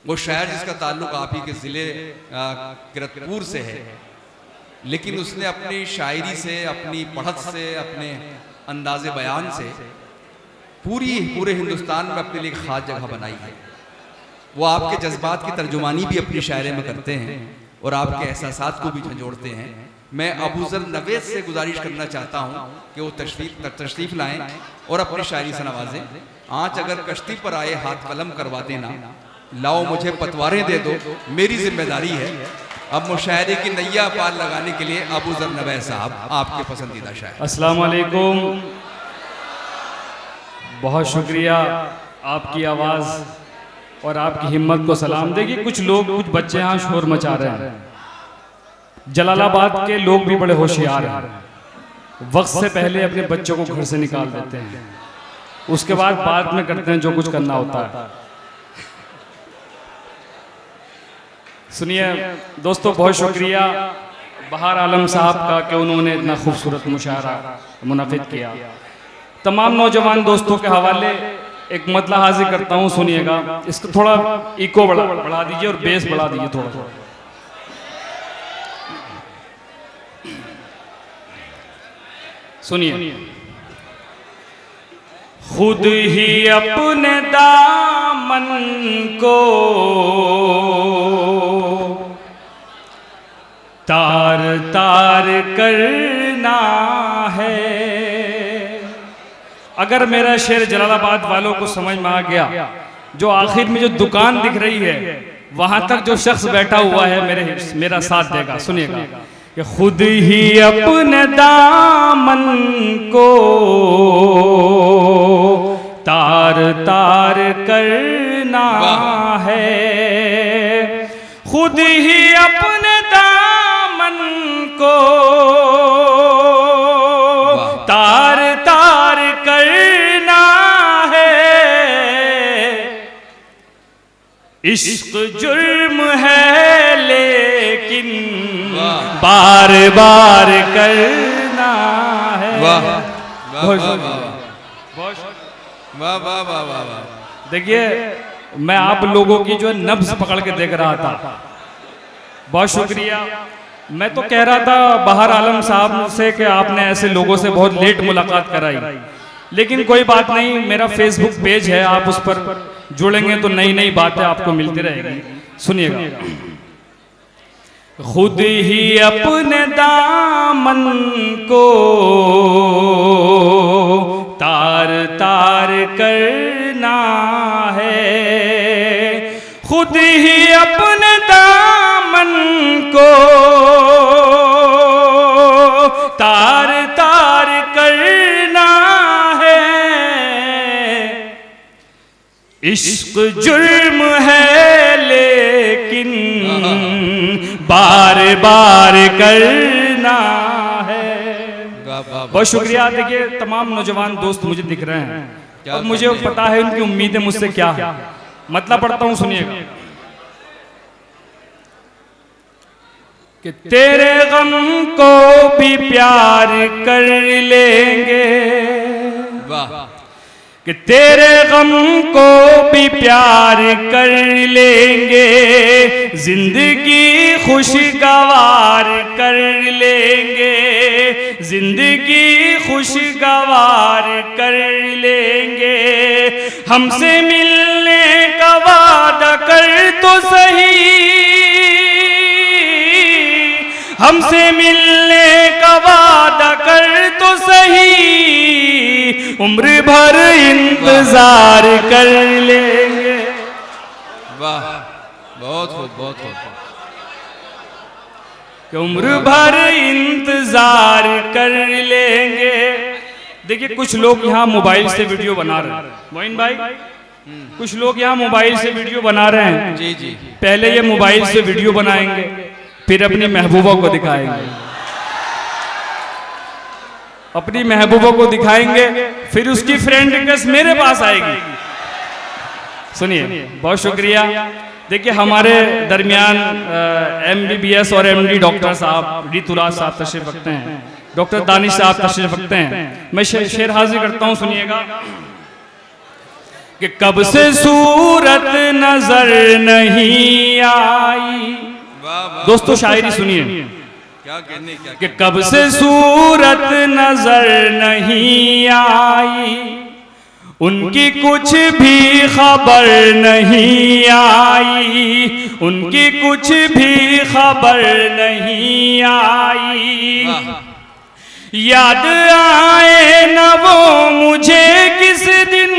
वो शायर जिसका ताल्लुक आप ही के ज़िले किरतपुर से है, लेकिन उसने अपनी शायरी से, अपनी पढ़त से, अपने अंदाज़े बयान से पूरे हिंदुस्तान में अपने लिए खास जगह बनाई है। वो आपके जज्बात की तर्जुमानी भी अपनी शायरी में करते हैं और आपके एहसासात को भी झंझोड़ते हैं। मैं अबू ज़र नवेद से गुजारिश करना चाहता हूँ कि वो तशरीफ़ लाएं और अपनी शायरी से नवाजें। आँच अगर कश्ती पर आए हाथ कलम करवा देना, लाओ मुझे पतवारें दे दो, मेरी जिम्मेदारी है। अब मुशायरे की नैया पार लगाने के लिए अबू ज़र नवेद साहब, आपके पसंदीदा शायर। अस्सलाम वालेकुम, बहुत शुक्रिया आपकी आवाज़ और आपकी हिम्मत को सलाम। देखिए कुछ बच्चे यहाँ शोर मचा रहे हैं। जलालाबाद के लोग भी बड़े होशियार हैं, वक्त से पहले अपने बच्चों को घर से निकाल देते हैं, उसके बाद में करते हैं जो कुछ करना होता है। सुनिए दोस्तों, बहुत शुक्रिया बहार आलम साहब का कि उन्होंने इतना खूबसूरत मुशायरा मुनक़िद किया। तमाम नौजवान दोस्तों के हवाले एक मतला हाजिर करता हूँ, सुनिएगा। इसको थोड़ा इको बढ़ा दीजिए और बेस बढ़ा दीजिए थोड़ा। सुनिए। खुद ही अपने दामन को तार तार करना है। अगर मेरा शेर जलालाबाद वालों को समझ में आ गया, जो आखिर में जो दुकान दिख रही है वहां तक जो शख्स बैठा हुआ है मेरा साथ देगा। सुनिएगा कि खुद ही अपने दामन को तार तार करना है, खुद ही अपने दामन को तार तार करना है। इश्क जुर्म है लेकिन बार बार करना है। देखिए मैं आप लोगों की जो नब्ज पकड़ के देख रहा था, बहुत शुक्रिया। मैं तो कह रहा था बहार आलम साहब से कि आपने ऐसे लोगों से बहुत लेट मुलाकात कराई, लेकिन कोई बात नहीं, मेरा फेसबुक पेज है, आप उस पर जुड़ेंगे तो नई नई बातें आपको मिलती रहेगी। सुनिएगा। खुद ही अपने दामन को तार तार करना है, खुद ही अपने दामन को तार तार करना है। इश्क जुर्म है लेकिन बार बार करना है। बहुत शुक्रिया। देखिए तमाम नौजवान दोस्त मुझे दिख रहे हैं और मुझे पता है उनकी उम्मीदें मुझसे क्या है। मतलब पढ़ता हूं, सुनिएगा कि तेरे गम को भी प्यार कर लेंगे, कि तेरे गम को भी प्यार कर लेंगे, जिंदगी खुशगवार कर लेंगे, जिंदगी खुशगवार कर लेंगे। हमसे मिलने का वादा कर तो सही, हमसे मिलने का वादा कर तो सही, उम्र भर इंतजार कर लेंगे। वाह, बहुत खूब, बहुत खूब। उम्र भर इंतजार कर लेंगे। देखिए कुछ लोग यहाँ मोबाइल से वीडियो बना रहे हैं, मोइन भाई, कुछ लोग यहाँ मोबाइल से वीडियो बना रहे हैं। जी जी। पहले ये मोबाइल से वीडियो बनाएंगे, फिर अपनी महबूबा को दिखाएंगे, अपनी महबूबा को दिखाएंगे, फिर उसकी फ्रेंड रिक्वेस्ट मेरे पास आएगी। सुनिए, बहुत शुक्रिया। देखिए हमारे दरमियान MBBS और MD डॉक्टर साहब ऋतुराज साहब तशरीफ रखते हैं, डॉक्टर दानिश साहब तशरीफ रखते हैं। मैं शेर हाजिर करता हूँ, सुनिएगा कि कब से सूरत नजर नहीं आई। दोस्तों शायरी सुनिए, क्या कहने क्या कि कब से सूरत नजर नहीं आई, उनकी कुछ भी खबर नहीं आई, उनकी कुछ भी खबर नहीं आई। याद आए न वो मुझे किस दिन,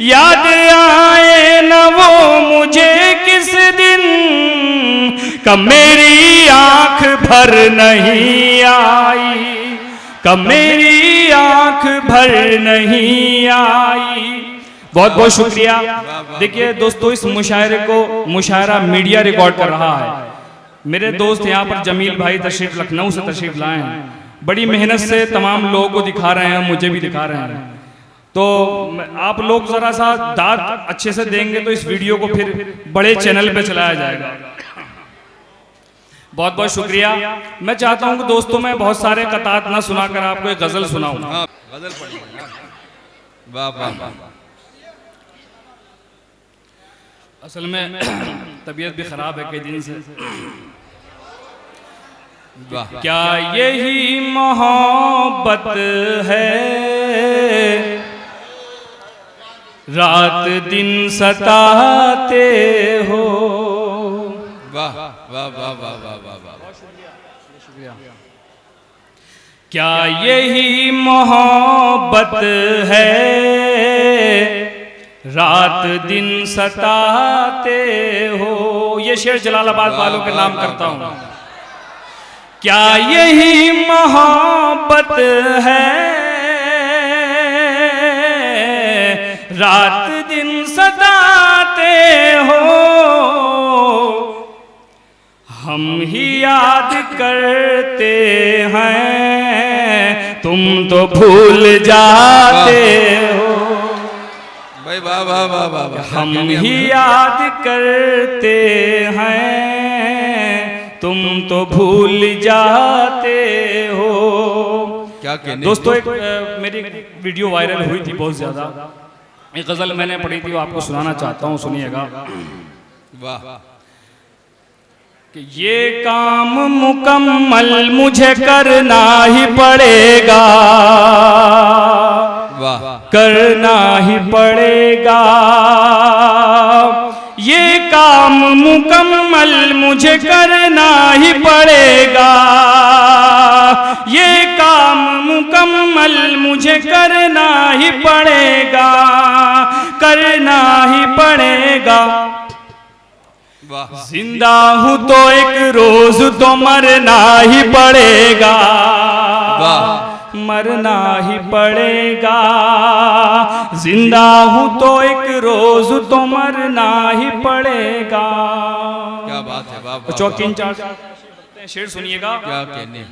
याद आए न वो मुझे किस दिन, कब मेरी आंख भर नहीं आई, कब मेरी आंख भर नहीं आई। बहुत बहुत शुक्रिया। देखिए दोस्तों, इस मुशायरे को मुशायरा मीडिया रिकॉर्ड कर रहा है। मेरे दोस्त यहाँ पर जमील भाई तशरीफ लखनऊ से तशरीफ लाए हैं, बड़ी मेहनत से तमाम लोगों को दिखा रहे हैं, मुझे भी दिखा रहे हैं। तो आप लोग जरा सा दाद अच्छे से देंगे तो इस वीडियो को फिर बड़े चैनल पे चलाया जाएगा। बहुत बहुत शुक्रिया। मैं चाहता हूं कि दोस्तों मैं बहुत सारे कतात ना सुनाकर आपको एक गजल सुनाऊं। गजल पढ़िए। वाह वाह वाह। असल में तबीयत भी खराब है कई दिन से। क्या यही मोहब्बत है, रात दिन सताते हो। वाह वाह वाह वाह वाह वाह वाह। शुक्रिया। क्या यही मोहब्बत है, रात दिन सताते हो। ये शेर जलालाबाद वालों के नाम करता हूं। क्या यही मोहब्बत है, रात दिन सताते हो। हम ही याद करते हैं, तुम तो भूल जाते हो। भाई वाह वाह वाह वाह। हम ही याद करते हैं, तुम तो भूल जाते हो। क्या कहने दोस्तों, एक मेरी वीडियो वायरल हुई थी बहुत ज्यादा। एक गजल मैंने पढ़ी थी, वो आपको सुनाना चाहता हूँ, सुनिएगा। वाह। कि ये काम मुकम्मल मुझे करना ही पड़ेगा, वाह, करना ही पड़ेगा। ये काम मुकम्मल मुझे करना ही पड़ेगा, ये काम मुकम्मल मुझे करना ही पड़ेगा, करना ही पड़ेगा। जिंदा हूं तो एक रोज तो मरना ही पड़ेगा, मरना ही पड़ेगा। जिंदा हूं तो एक रोज तो मरना ही पड़ेगा। क्या बात है। वाह। चौकी इंचार्ज शेर सुनिएगा। क्या कहने।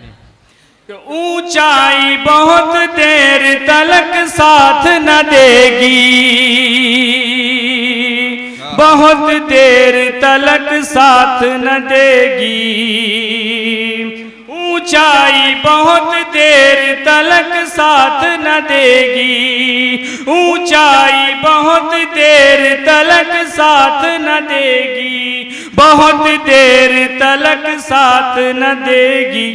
ऊंचाई बहुत देर तलक साथ न देगी, बहुत देर तलक साथ न देगी। ऊंचाई बहुत देर तलक साथ न देगी, ऊंचाई बहुत देर तलक साथ न देगी, बहुत देर तलक साथ न देगी।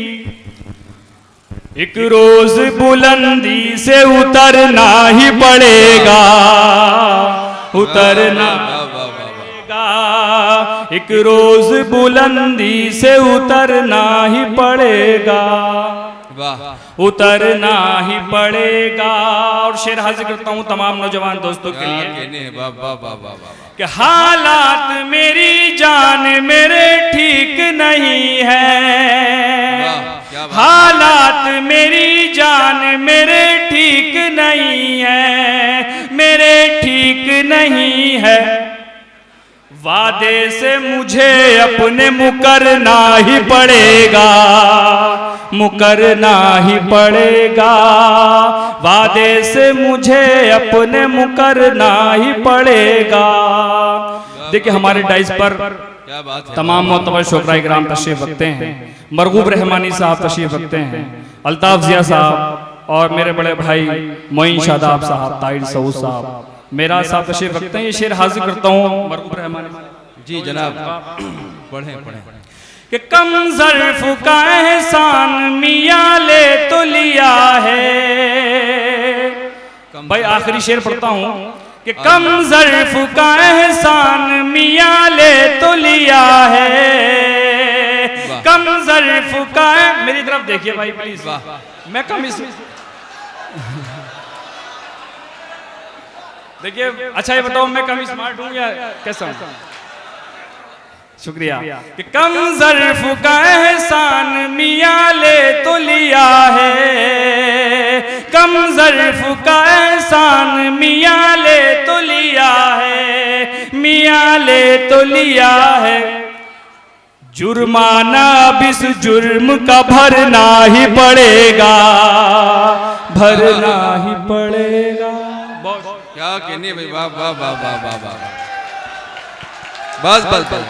एक रोज बुलंदी से उतरना ही पड़ेगा, उतरना पड़ेगा। एक रोज बुलंदी से उतरना ही पड़ेगा, उतरना ही पड़ेगा। और शेर हाजिर करता हूं तमाम नौजवान दोस्तों के लिए कि हालात मेरी जान मेरे ठीक नहीं है, हालात मेरी जान मेरे ठीक नहीं है, मेरे ठीक नहीं है। वादे से मुझे अपने मुकरना ही पड़ेगा, मुकरना ही पड़ेगा। वादे से मुझे अपने मुकरना ही पड़ेगा। देखिए हमारे डाइस पर तमाम मोतबर शोकरा इकराम तशरीफ रखते हैं। मरगूब रहमानी साहब तशरीफ रखते हैं, अल्ताफ जिया साहब, और मेरे बड़े भाई मोइन शादाब साहब, ताहिर सऊद साहब मेरा साथ तशरीफ रखते हैं। ये शेर हाजिर करता हूँ मरहूम रहमान जी जनाब, पढ़ें पढ़ें। कि कम ज़र्फ का एहसान मियाँ ले तो लिया है। भाई आखिरी शेर पढ़ता हूँ कि कम ज़र्फ का एहसान मियाँ ले तो लिया है। कम ज़र्फ का, मेरी तरफ देखिए भाई प्लीज, मैं कम इस देखिए, अच्छा ये बताओ मैं कम स्मार्ट हूँ या कैसा हूँ? शुक्रिया। कि कम ज़र्फ का एहसान मियाँ ले तो लिया है। कम ज़र्फ का एहसान मियाँ ले तो लिया है, मियाँ ले तो लिया है। जुर्माना अब इस जुर्म का भरना ही पड़ेगा, भरना ही पड़ेगा। क्या कहने भाई, वाह वाह वाह वाह वाह वाह, बस बस बस।